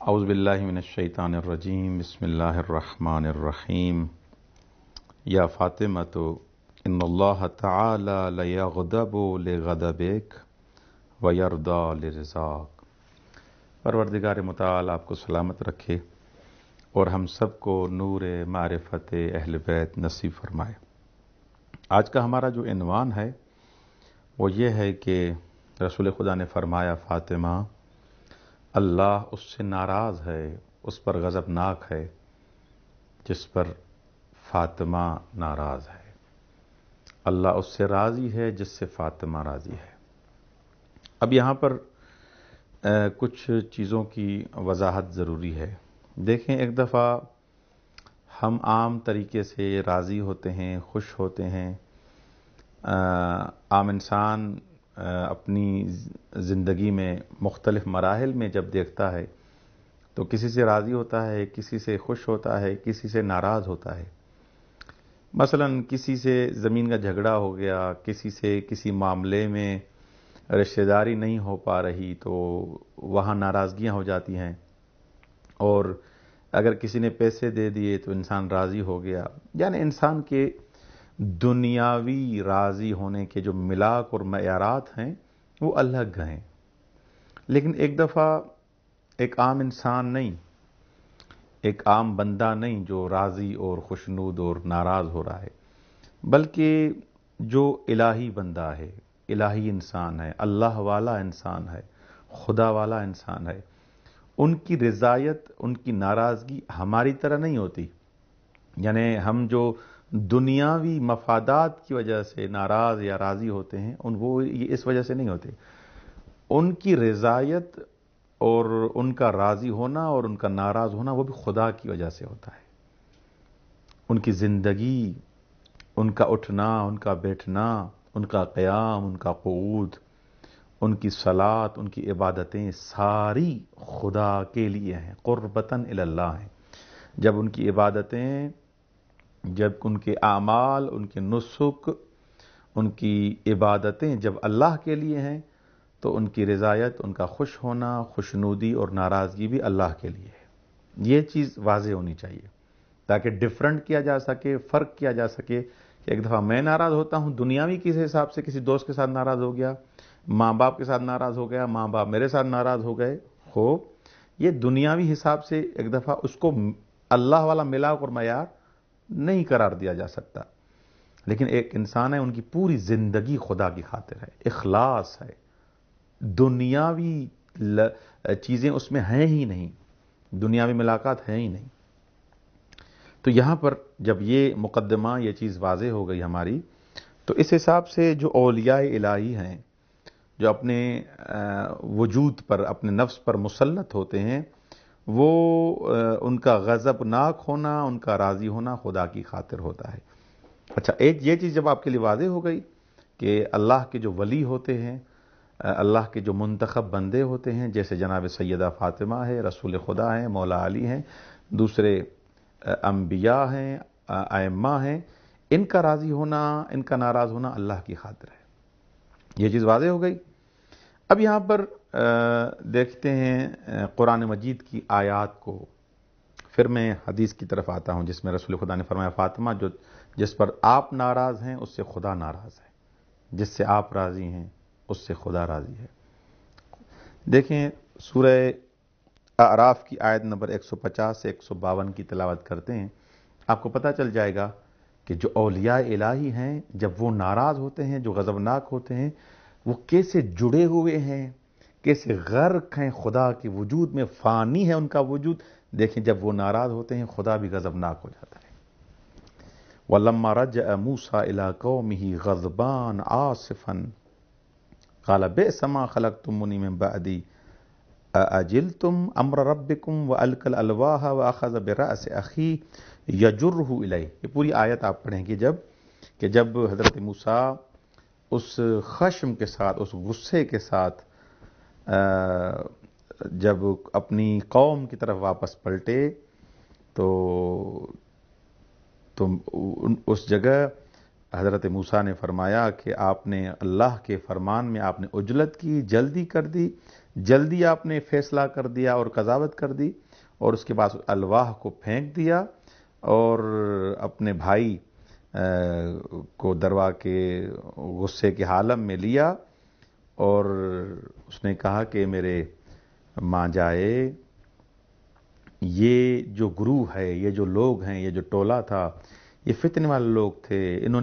اعوذ باللہ من الشیطان الرجیم بسم اللہ الرحمن الرحیم یا فاطمۃ ان اللہ تعالی لیغضب لغضبک ویرضی لرضاک۔ پروردگار متعال آپ کو سلامت رکھے اور ہم سب کو نور معرفت اہل بیت نصیب فرمائے۔ آج کا ہمارا جو عنوان ہے وہ یہ ہے کہ رسول خدا نے فرمایا فاطمہ اللہ اس سے ناراض ہے، اس پر غضبناک ہے جس پر فاطمہ ناراض ہے۔ اللہ اس سے راضی ہے جس سے فاطمہ راضی ہے۔ اب یہاں پر کچھ چیزوں کی وضاحت ضروری ہے۔ دیکھیں، ایک دفعہ ہم عام طریقے سے راضی ہوتے ہیں، خوش ہوتے ہیں۔ عام انسان اپنی زندگی میں مختلف مراحل میں جب دیکھتا ہے تو کسی سے راضی ہوتا ہے، کسی سے خوش ہوتا ہے، کسی سے ناراض ہوتا ہے۔ مثلا کسی سے زمین کا جھگڑا ہو گیا، کسی سے کسی معاملے میں رشتہ داری نہیں ہو پا رہی تو وہاں ناراضگیاں ہو جاتی ہیں، اور اگر کسی نے پیسے دے دیے تو انسان راضی ہو گیا۔ یعنی انسان کے دنیاوی راضی ہونے کے جو ملاک اور معیارات ہیں وہ الگ ہیں۔ لیکن ایک دفعہ ایک عام انسان نہیں، ایک عام بندہ نہیں جو راضی اور خوشنود اور ناراض ہو رہا ہے، بلکہ جو الہی بندہ ہے، الہی انسان ہے، اللہ والا انسان ہے، خدا والا انسان ہے، ان کی رضایت، ان کی ناراضگی ہماری طرح نہیں ہوتی۔ یعنی ہم جو دنیاوی مفادات کی وجہ سے ناراض یا راضی ہوتے ہیں وہ یہ اس وجہ سے نہیں ہوتے۔ ان کی رضایت اور ان کا راضی ہونا اور ان کا ناراض ہونا وہ بھی خدا کی وجہ سے ہوتا ہے۔ ان کی زندگی، ان کا اٹھنا، ان کا بیٹھنا، ان کا قیام، ان کا قعود، ان کی صلات، ان کی عبادتیں ساری خدا کے لیے ہیں، قربتاً الی اللہ ہیں۔ جب ان کی عبادتیں، جب ان کے اعمال، ان کے نسک، ان کی عبادتیں جب اللہ کے لیے ہیں تو ان کی رضایت، ان کا خوش ہونا، خوشنودی اور ناراضگی بھی اللہ کے لیے ہے۔ یہ چیز واضح ہونی چاہیے تاکہ ڈفرنٹ کیا جا سکے، فرق کیا جا سکے کہ ایک دفعہ میں ناراض ہوتا ہوں دنیاوی کسی حساب سے، کسی دوست کے ساتھ ناراض ہو گیا، ماں باپ کے ساتھ ناراض ہو گیا، ماں باپ میرے ساتھ ناراض ہو گئے، خوب یہ دنیاوی حساب سے ایک دفعہ اس کو اللہ والا ملاک اور معیار نہیں قرار دیا جا سکتا۔ لیکن ایک انسان ہے، ان کی پوری زندگی خدا کی خاطر ہے، اخلاص ہے، دنیاوی چیزیں اس میں ہیں ہی نہیں، دنیاوی ملاقات ہیں ہی نہیں۔ تو یہاں پر جب یہ مقدمہ، یہ چیز واضح ہو گئی ہماری، تو اس حساب سے جو اولیاء الہی ہیں، جو اپنے وجود پر، اپنے نفس پر مسلط ہوتے ہیں، وہ ان کا غضبناک ہونا، ان کا راضی ہونا خدا کی خاطر ہوتا ہے۔ اچھا، ایک یہ چیز جب آپ کے لیے واضح ہو گئی کہ اللہ کے جو ولی ہوتے ہیں، اللہ کے جو منتخب بندے ہوتے ہیں، جیسے جناب سیدہ فاطمہ ہے، رسول خدا ہیں، مولا علی ہیں، دوسرے انبیاء ہیں، ائمہ ہیں، ان کا راضی ہونا، ان کا ناراض ہونا اللہ کی خاطر ہے۔ یہ چیز واضح ہو گئی۔ اب یہاں پر دیکھتے ہیں قرآن مجید کی آیات کو، پھر میں حدیث کی طرف آتا ہوں جس میں رسول خدا نے فرمایا فاطمہ جس پر آپ ناراض ہیں اس سے خدا ناراض ہے، جس سے آپ راضی ہیں اس سے خدا راضی ہے۔ دیکھیں سورہ اعراف کی آیت نمبر 150 سے 152 کی تلاوت کرتے ہیں، آپ کو پتہ چل جائے گا کہ جو اولیاء الہی ہیں جب وہ ناراض ہوتے ہیں، جو غضبناک ہوتے ہیں، وہ کیسے جڑے ہوئے ہیں، کیسے غرق ہیں خدا کے وجود میں، فانی ہے ان کا وجود۔ دیکھیں جب وہ ناراض ہوتے ہیں خدا بھی غضبناک ہو جاتا ہے۔ وَلَمَّا رَجَعَ مُوسَىٰ إِلَىٰ قَوْمِهِ غَضْبَانَ آسِفًا قَالَ بِئْسَ مَا خَلَقْتُمُونِي مِن بَعْدِي أَعَجِلْتُمْ أَمْرَ رَبِّكُمْ وَأَلْقَى الْأَلْوَاحَ وَأَخَذَ بِرَأْسِ أَخِيهِ يَجُرُّهُ إِلَيْهِ۔ یہ پوری آیت آپ پڑھیں گے جب حضرت موسیٰ اس خشم کے ساتھ، اس غصے کے ساتھ جب اپنی قوم کی طرف واپس پلٹے تو اس جگہ حضرت موسیٰ نے فرمایا کہ آپ نے اللہ کے فرمان میں آپ نے عجلت کی، جلدی کر دی، جلدی آپ نے فیصلہ کر دیا اور قضاوت کر دی، اور اس کے بعد الواح کو پھینک دیا اور اپنے بھائی کو دروا کے غصے کے عالم میں لیا، اور اس نے کہا کہ میرے ماں جائے، یہ جو گروہ ہے، یہ جو لوگ ہیں، یہ جو ٹولہ تھا، یہ فتنے والے لوگ تھے، انہوں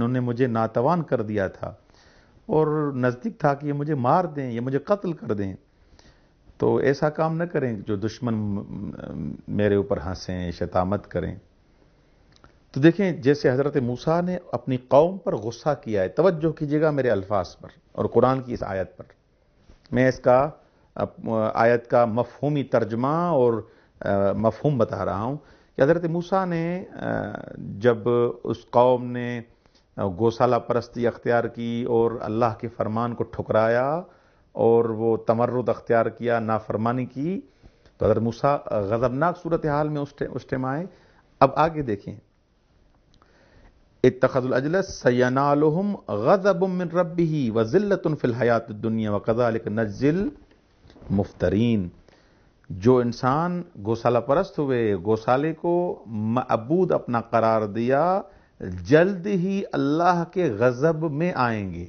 نے مجھے ناتوان کر دیا تھا، اور نزدیک تھا کہ یہ مجھے مار دیں، یہ مجھے قتل کر دیں، تو ایسا کام نہ کریں جو دشمن میرے اوپر ہنسیں، شتامت کریں۔ تو دیکھیں جیسے حضرت موسیٰ نے اپنی قوم پر غصہ کیا ہے، توجہ کیجیے گا میرے الفاظ پر اور قرآن کی اس آیت پر۔ میں اس کا آیت کا مفہومی ترجمہ اور مفہوم بتا رہا ہوں کہ حضرت موسیٰ نے جب اس قوم نے گوسالہ پرستی اختیار کی اور اللہ کے فرمان کو ٹھکرایا اور وہ تمرد اختیار کیا، نافرمانی کی، تو حضرت موسیٰ غضبناک صورتحال میں اس ٹائم آئے۔ اب آگے دیکھیں، اتخذوا الاجلس سینالہم غضب من ربہ وذلۃ فی الحیاۃ الدنیا وکذلک نجزی المفترین۔ جو انسان گوسالہ پرست ہوئے، گوسالے کو معبود اپنا قرار دیا، جلد ہی اللہ کے غضب میں آئیں گے،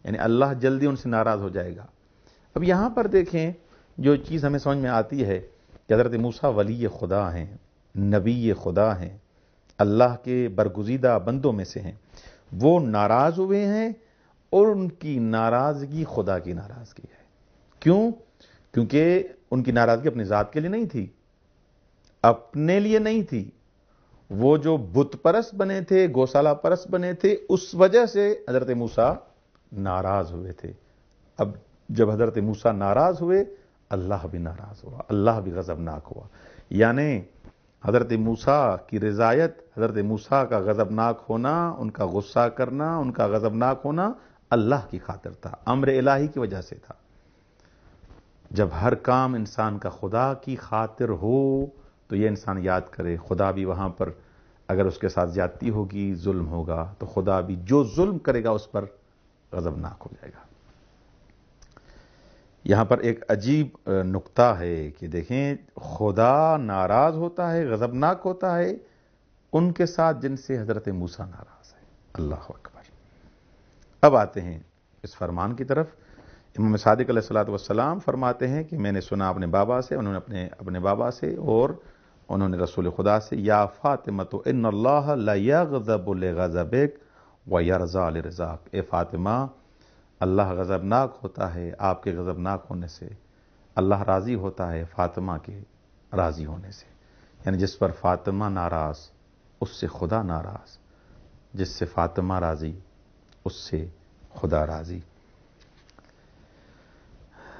یعنی اللہ جلدی ان سے ناراض ہو جائے گا۔ اب یہاں پر دیکھیں جو چیز ہمیں سمجھ میں آتی ہے کہ حضرت موسیٰ ولی خدا ہیں، نبی خدا ہیں، اللہ کے برگزیدہ بندوں میں سے ہیں، وہ ناراض ہوئے ہیں، اور ان کی ناراضگی خدا کی ناراضگی ہے۔ کیوں؟ کیونکہ ان کی ناراضگی اپنی ذات کے لیے نہیں تھی، اپنے لیے نہیں تھی، وہ جو بت پرست بنے تھے، گوسالہ پرست بنے تھے، اس وجہ سے حضرت موسیٰ ناراض ہوئے تھے۔ اب جب حضرت موسیٰ ناراض ہوئے، اللہ بھی ناراض ہوا، اللہ بھی غضبناک ہوا۔ یعنی حضرت موسیٰ کی رضایت، حضرت موسیٰ کا غضبناک ہونا، ان کا غصہ کرنا، ان کا غضبناک ہونا اللہ کی خاطر تھا، امر الہی کی وجہ سے تھا۔ جب ہر کام انسان کا خدا کی خاطر ہو تو یہ انسان یاد کرے خدا بھی وہاں پر اگر اس کے ساتھ زیادتی ہوگی، ظلم ہوگا، تو خدا بھی جو ظلم کرے گا اس پر غضبناک ہو جائے گا۔ یہاں پر ایک عجیب نکتہ ہے کہ دیکھیں خدا ناراض ہوتا ہے، غضبناک ہوتا ہے ان کے ساتھ جن سے حضرت موسیٰ ناراض ہے۔ اللہ اکبر۔ اب آتے ہیں اس فرمان کی طرف۔ امام صادق علیہ الصلوۃ والسلام فرماتے ہیں کہ میں نے سنا اپنے بابا سے، انہوں نے اپنے بابا سے، اور انہوں نے رسول خدا سے، یا فاطمہ ان اللہ لا یغضب لغضبک ویرضی لرضاک۔ اے فاطمہ، اللہ غضبناک ہوتا ہے آپ کے غضبناک ہونے سے، اللہ راضی ہوتا ہے فاطمہ کے راضی ہونے سے۔ یعنی جس پر فاطمہ ناراض اس سے خدا ناراض، جس سے فاطمہ راضی اس سے خدا راضی۔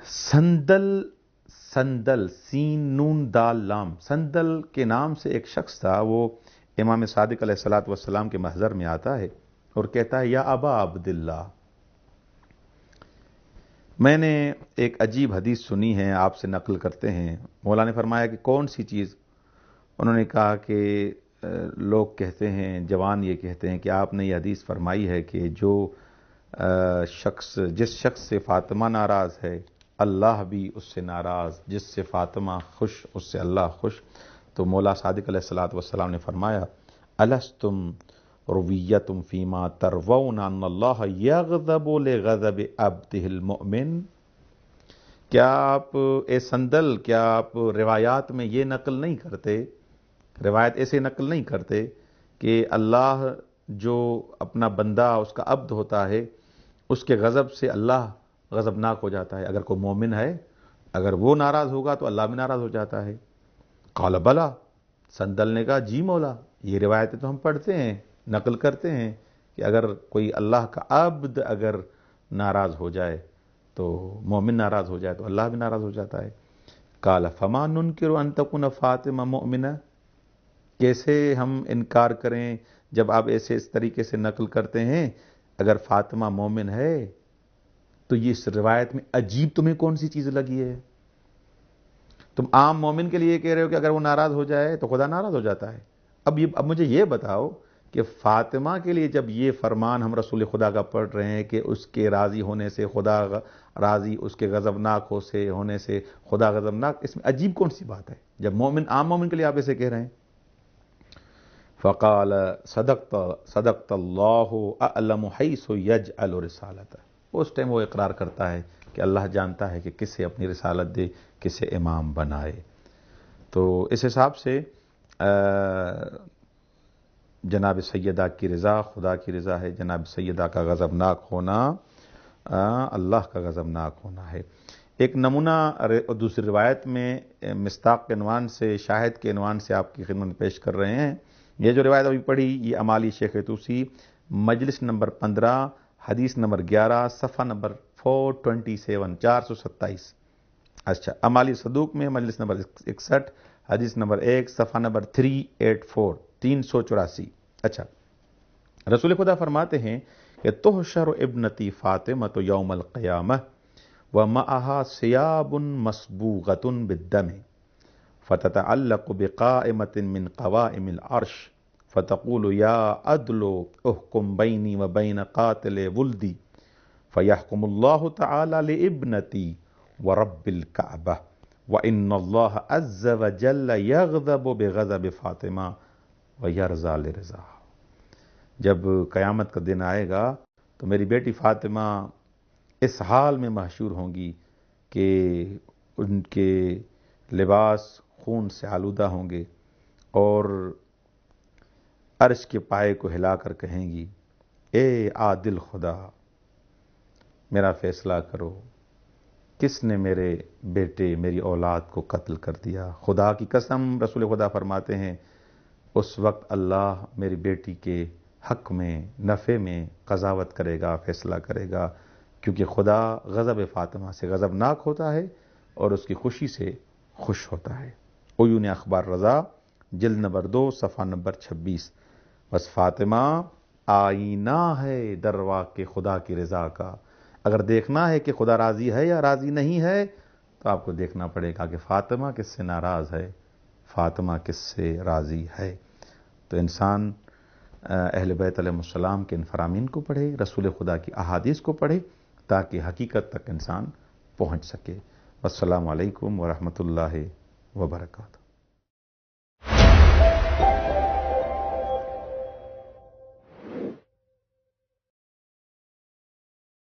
سندل سین نون دال لام، سندل کے نام سے ایک شخص تھا، وہ امام صادق علیہ الصلوۃ والسلام کے محضر میں آتا ہے اور کہتا ہے یا ابا عبداللہ، میں نے ایک عجیب حدیث سنی ہے، آپ سے نقل کرتے ہیں۔ مولا نے فرمایا کہ کون سی چیز؟ انہوں نے کہا کہ لوگ کہتے ہیں، جوان یہ کہتے ہیں کہ آپ نے یہ حدیث فرمائی ہے کہ جس شخص سے فاطمہ ناراض ہے اللہ بھی اس سے ناراض، جس سے فاطمہ خوش اس سے اللہ خوش۔ تو مولا صادق علیہ الصلوۃ والسلام نے فرمایا الستم رویتم فیما تروون ان اللہ یغضب لغضب عبدہ المؤمن۔ کیا آپ اے سندل، کیا آپ روایات میں یہ نقل نہیں کرتے، روایت ایسے نقل نہیں کرتے کہ اللہ جو اپنا بندہ اس کا عبد ہوتا ہے اس کے غضب سے اللہ غضبناک ہو جاتا ہے؟ اگر کوئی مومن ہے اگر وہ ناراض ہوگا تو اللہ بھی ناراض ہو جاتا ہے۔ قال بلا، سندل نے کہا جی مولا، یہ روایتیں تو ہم پڑھتے ہیں، نقل کرتے ہیں کہ اگر کوئی اللہ کا عبد اگر ناراض ہو جائے تو مومن ناراض ہو جائے تو اللہ بھی ناراض ہو جاتا ہے۔ قال فما ننکر ان تکون فاطمہ مؤمنہ، کیسے ہم انکار کریں جب آپ ایسے اس طریقے سے نقل کرتے ہیں؟ اگر فاطمہ مومن ہے تو یہ اس روایت میں عجیب تمہیں کون سی چیز لگی ہے؟ تم عام مومن کے لیے کہہ رہے ہو کہ اگر وہ ناراض ہو جائے تو خدا ناراض ہو جاتا ہے۔ اب مجھے یہ بتاؤ کہ فاطمہ کے لیے جب یہ فرمان ہم رسول خدا کا پڑھ رہے ہیں کہ اس کے راضی ہونے سے خدا راضی، اس کے غضبناک ہونے سے خدا غضبناک، اس میں عجیب کون سی بات ہے جب مومن عام مومن کے لیے آپ اسے کہہ رہے ہیں؟ فقال صدقت اللہ اعلم حیث یجعل رسالتہ، اس ٹائم وہ اقرار کرتا ہے کہ اللہ جانتا ہے کہ کسے اپنی رسالت دے، کسے امام بنائے۔ تو اس حساب سے جناب سیدہ کی رضا خدا کی رضا ہے، جناب سیدہ کا غضبناک ہونا اللہ کا غضبناک ہونا ہے۔ ایک نمونہ دوسری روایت میں مصداق کے عنوان سے، شاہد کے عنوان سے آپ کی خدمت میں پیش کر رہے ہیں۔ یہ جو روایت ابھی پڑھی یہ امالی شیخ توسی مجلس نمبر 15 حدیث نمبر 11 صفحہ نمبر 427 427۔ اچھا، امالی صدوق میں مجلس نمبر 61 حدیث نمبر 1 صفحہ نمبر 384 384۔ اچھا، رسول خدا فرماتے ہیں کہ تحشر ابنتی فاطمہ یوم القیامہ ومعها ثياب مصبوغة بالدم فتتعلق بقائمة من قوائم العرش فتقول يا عدل احكم بيني وبين قاتل ولدي فيحكم الله تعالى لابنتي ورب الكعبة وإن الله عز وجل يغضب بغضب فاطمہ ويرضى لرضاها۔ جب قیامت کا دن آئے گا تو میری بیٹی فاطمہ اس حال میں محشور ہوں گی کہ ان کے لباس خون سے آلودہ ہوں گے اور عرش کے پائے کو ہلا کر کہیں گی اے عادل خدا میرا فیصلہ کرو، کس نے میرے بیٹے میری اولاد کو قتل کر دیا؟ خدا کی قسم، رسول خدا فرماتے ہیں اس وقت اللہ میری بیٹی کے حق میں نفع میں قضاوت کرے گا، فیصلہ کرے گا، کیونکہ خدا غضب فاطمہ سے غضبناک ہوتا ہے اور اس کی خوشی سے خوش ہوتا ہے۔ عیون اخبار رضا جلد نمبر 2 صفحہ نمبر 26۔ بس فاطمہ آئینہ ہے دروا کے خدا کی رضا کا۔ اگر دیکھنا ہے کہ خدا راضی ہے یا راضی نہیں ہے تو آپ کو دیکھنا پڑے گا کہ فاطمہ کس سے ناراض ہے، فاطمہ کس سے راضی ہے۔ تو انسان اہل بیت علیہ السلام کے ان فرامین کو پڑھے، رسول خدا کی احادیث کو پڑھے تاکہ حقیقت تک انسان پہنچ سکے۔ السلام علیکم ورحمۃ اللہ وبرکاتہ۔